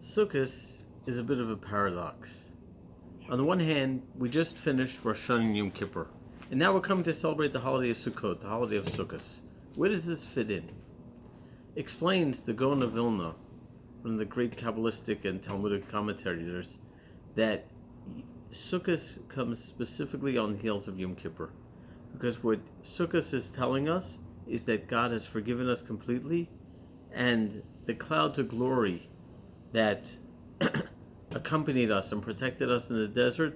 Sukkos is a bit of a paradox. On the one hand, we just finished Rosh Hashanah and Yom Kippur, and now we're coming to celebrate the holiday of Sukkot, the holiday of Sukkos. Where does this fit in? Explains the Gaon of Vilna, one of the great Kabbalistic and Talmudic commentators, that Sukkos comes specifically on the heels of Yom Kippur, because what Sukkos is telling us is that God has forgiven us completely, and the clouds of glory that accompanied us and protected us in the desert,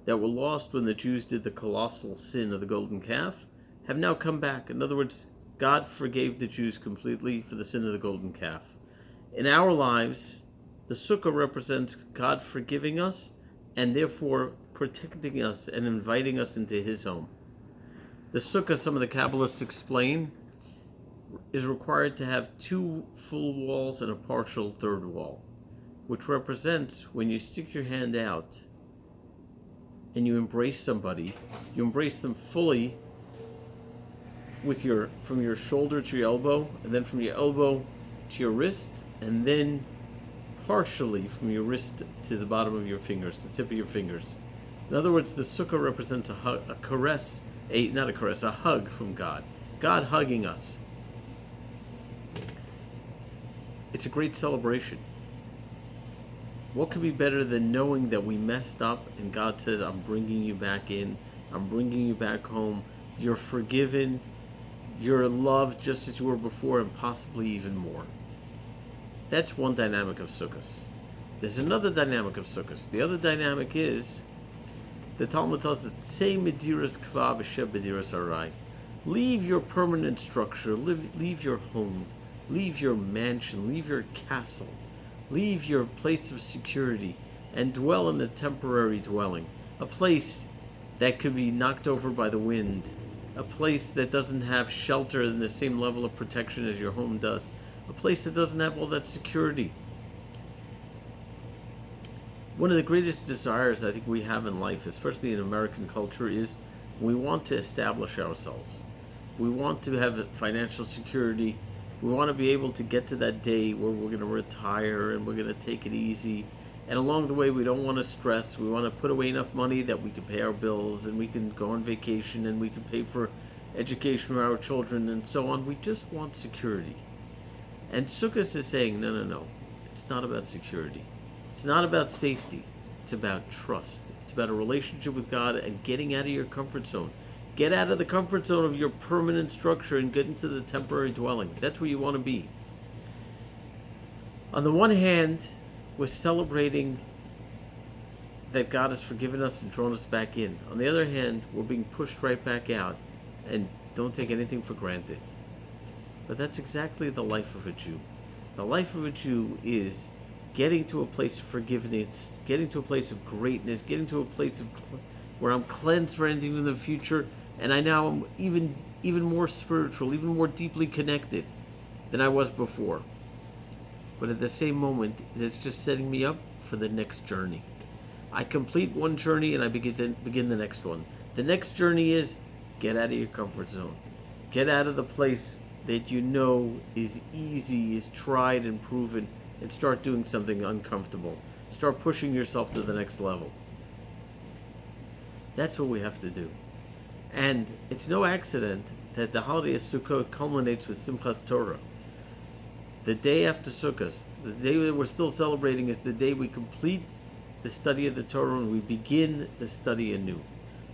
that were lost when the Jews did the colossal sin of the golden calf, have now come back. In other words, God forgave the Jews completely for the sin of the golden calf. In our lives, the sukkah represents God forgiving us and therefore protecting us and inviting us into His home. The sukkah, some of the Kabbalists explain, is required to have 2 full walls and a partial third wall, which represents when you stick your hand out and you embrace somebody, you embrace them fully from your shoulder to your elbow, and then from your elbow to your wrist, and then partially from your wrist to the bottom of your fingers, the tip of your fingers. In other words, the sukkah represents a hug from God. God hugging us. It's a great celebration. What could be better than knowing that we messed up and God says, I'm bringing you back in, I'm bringing you back home, you're forgiven, you're loved just as you were before and possibly even more. That's one dynamic of Sukkos. There's another dynamic of Sukkos. The other dynamic is, the Talmud tells us, Say mediras kva v'sheb mediras arai. Leave your permanent structure, leave your home, leave your mansion, leave your castle, leave your place of security, and dwell in a temporary dwelling, a place that could be knocked over by the wind, a place that doesn't have shelter in the same level of protection as your home does, a place that doesn't have all that security. One of the greatest desires I think we have in life, especially in American culture, is we want to establish ourselves. We want to have financial security. We want to be able to get to that day where we're going to retire and we're going to take it easy. And along the way, we don't want to stress. We want to put away enough money that we can pay our bills and we can go on vacation and we can pay for education for our children and so on. We just want security. And Sukkos is saying, no. It's not about security. It's not about safety. It's about trust. It's about a relationship with God and getting out of your comfort zone. Get out of the comfort zone of your permanent structure and get into the temporary dwelling. That's where you want to be. On the one hand, we're celebrating that God has forgiven us and drawn us back in. On the other hand, we're being pushed right back out, and don't take anything for granted. But that's exactly the life of a Jew. The life of a Jew is getting to a place of forgiveness, getting to a place of greatness, getting to a place of where I'm cleansed for anything in the future, and I now am even more spiritual, even more deeply connected than I was before. But at the same moment, it's just setting me up for the next journey. I complete one journey and I begin the next one. The next journey is get out of your comfort zone. Get out of the place that you know is easy, is tried and proven, and start doing something uncomfortable. Start pushing yourself to the next level. That's what we have to do. And it's no accident that the holiday of Sukkot culminates with Simchas Torah. The day after Sukkot, the day that we're still celebrating, is the day we complete the study of the Torah and we begin the study anew.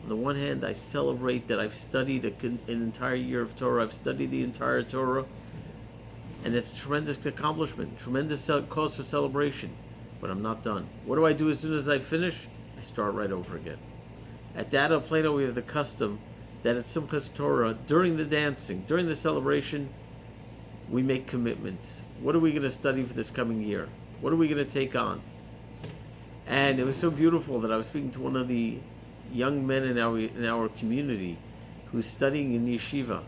On the one hand, I celebrate that I've studied an entire year of Torah. I've studied the entire Torah, and it's a tremendous accomplishment, tremendous cause for celebration. But I'm not done. What do I do as soon as I finish? I start right over again. At Dado Plano, we have the custom that at Simchas Torah, during the dancing, during the celebration, we make commitments. What are we going to study for this coming year? What are we going to take on? And it was so beautiful that I was speaking to one of the young men in our community who's studying in yeshiva.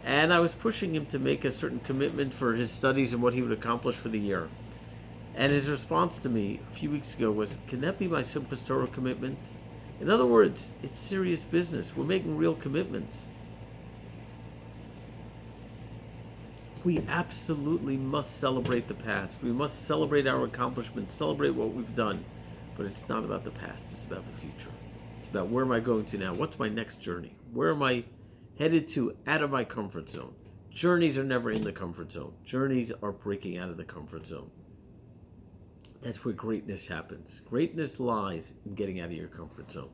And I was pushing him to make a certain commitment for his studies and what he would accomplish for the year. And his response to me a few weeks ago was, can that be my Simchas Torah commitment? In other words, it's serious business. We're making real commitments. We absolutely must celebrate the past. We must celebrate our accomplishments, celebrate what we've done. But it's not about the past, it's about the future. It's about where am I going to now? What's my next journey? Where am I headed to out of my comfort zone? Journeys are never in the comfort zone. Journeys are breaking out of the comfort zone. That's where greatness happens. Greatness lies in getting out of your comfort zone.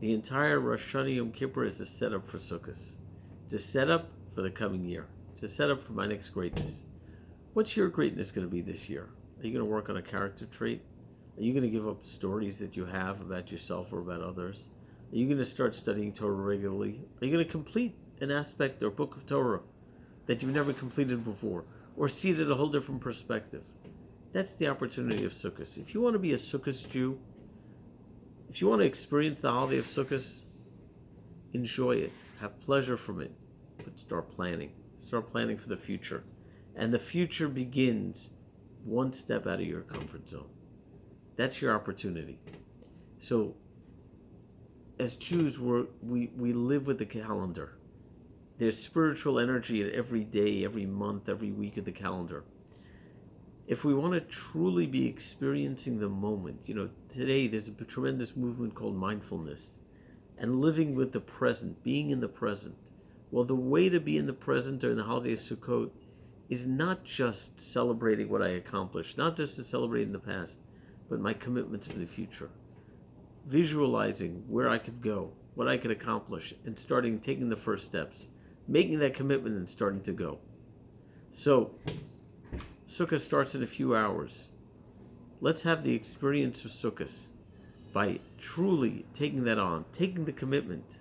The entire Rosh Hashanah Yom Kippur is a setup for Sukkos. It's a setup for the coming year. It's a setup for my next greatness. What's your greatness going to be this year? Are you going to work on a character trait? Are you going to give up stories that you have about yourself or about others? Are you going to start studying Torah regularly? Are you going to complete an aspect or book of Torah that you've never completed before? Or see it at a whole different perspective? That's the opportunity of Sukkos. If you want to be a Sukkos Jew, if you want to experience the holiday of Sukkos, enjoy it. Have pleasure from it. But start planning. Start planning for the future. And the future begins one step out of your comfort zone. That's your opportunity. So, as Jews, we live with the calendar. There's spiritual energy at every day, every month, every week of the calendar. If we want to truly be experiencing the moment, today there's a tremendous movement called mindfulness and living with the present, being in the present. Well, the way to be in the present during the holiday of Sukkot is not just celebrating what I accomplished, not just to celebrate in the past, but my commitments for the future. Visualizing where I could go, what I could accomplish, and taking the first steps, making that commitment and starting to go. So, Sukkot starts in a few hours. Let's have the experience of Sukkot by truly taking that on, taking the commitment.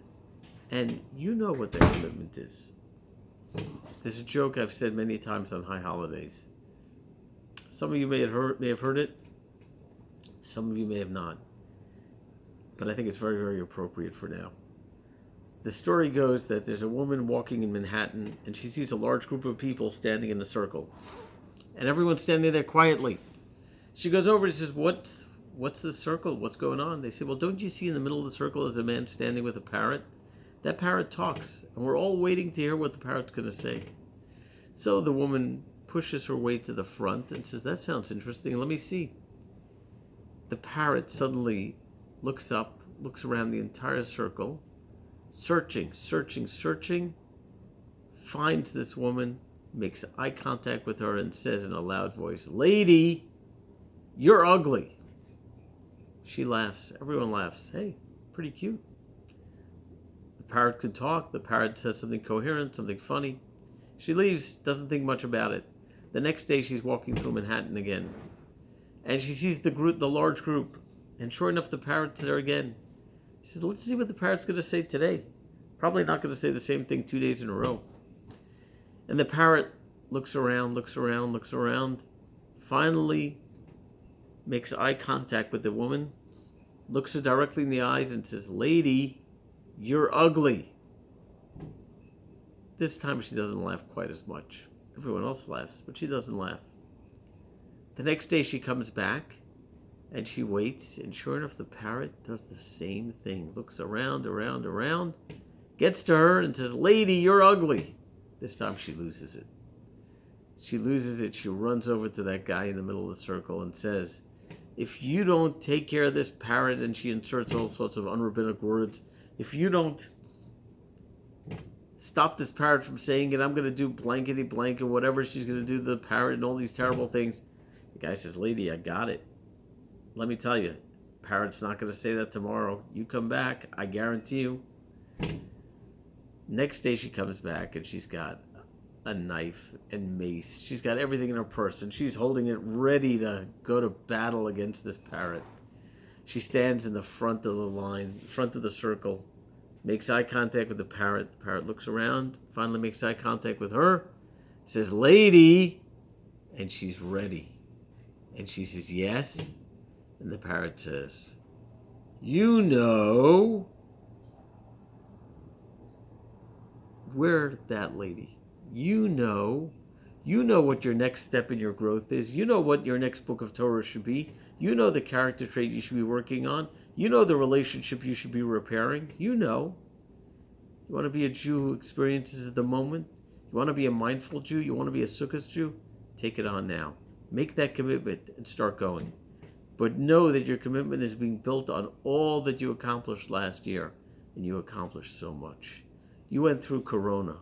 And you know what that commitment is. There's a joke I've said many times on high holidays. Some of you may have heard it. Some of you may have not. But I think it's very, very appropriate for now. The story goes that there's a woman walking in Manhattan, and she sees a large group of people standing in a circle. And everyone's standing there quietly. She goes over and says, What's the circle? What's going on? They say, well, don't you see in the middle of the circle is a man standing with a parrot? That parrot talks, and we're all waiting to hear what the parrot's going to say. So the woman pushes her way to the front and says, that sounds interesting. Let me see. The parrot suddenly looks up, looks around the entire circle, searching, finds this woman, makes eye contact with her, and says in a loud voice, lady, you're ugly. She laughs. Everyone laughs. Hey, pretty cute. The parrot could talk. The parrot says something coherent, something funny. She leaves, doesn't think much about it. The next day, she's walking through Manhattan again. And she sees the large group. And sure enough, the parrot's there again. She says, let's see what the parrot's going to say today. Probably not going to say the same thing 2 days in a row. And the parrot looks around, finally makes eye contact with the woman, looks her directly in the eyes and says, lady, you're ugly. This time she doesn't laugh quite as much. Everyone else laughs, but she doesn't laugh. The next day she comes back and she waits, and sure enough the parrot does the same thing. Looks around, gets to her and says, lady, you're ugly. This time she loses it. She runs over to that guy in the middle of the circle and says, if you don't take care of this parrot, and she inserts all sorts of unrabbinic words, if you don't stop this parrot from saying it, I'm going to do blankety blank and whatever she's going to do to the parrot and all these terrible things. The guy says, lady, I got it. Let me tell you, parrot's not going to say that tomorrow. You come back, I guarantee you. Next day she comes back and she's got a knife and mace. She's got everything in her purse and she's holding it ready to go to battle against this parrot. She stands in the front of the line, front of the circle, makes eye contact with the parrot. The parrot looks around, finally makes eye contact with her, says, lady, and she's ready. And she says, yes. And the parrot says, you know, we're that lady. You know what your next step in your growth is. You know what your next book of Torah should be. You know the character trait you should be working on. You know the relationship you should be repairing. You know. You want to be a Jew who experiences the moment? You want to be a mindful Jew? You want to be a Sukkos Jew? Take it on now. Make that commitment and start going. But know that your commitment is being built on all that you accomplished last year. And you accomplished so much. You went through Corona.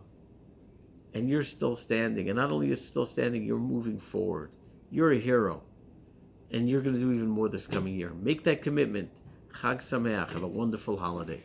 And you're still standing. And not only are you still standing, you're moving forward. You're a hero. And you're going to do even more this coming year. Make that commitment. Chag Sameach. Have a wonderful holiday.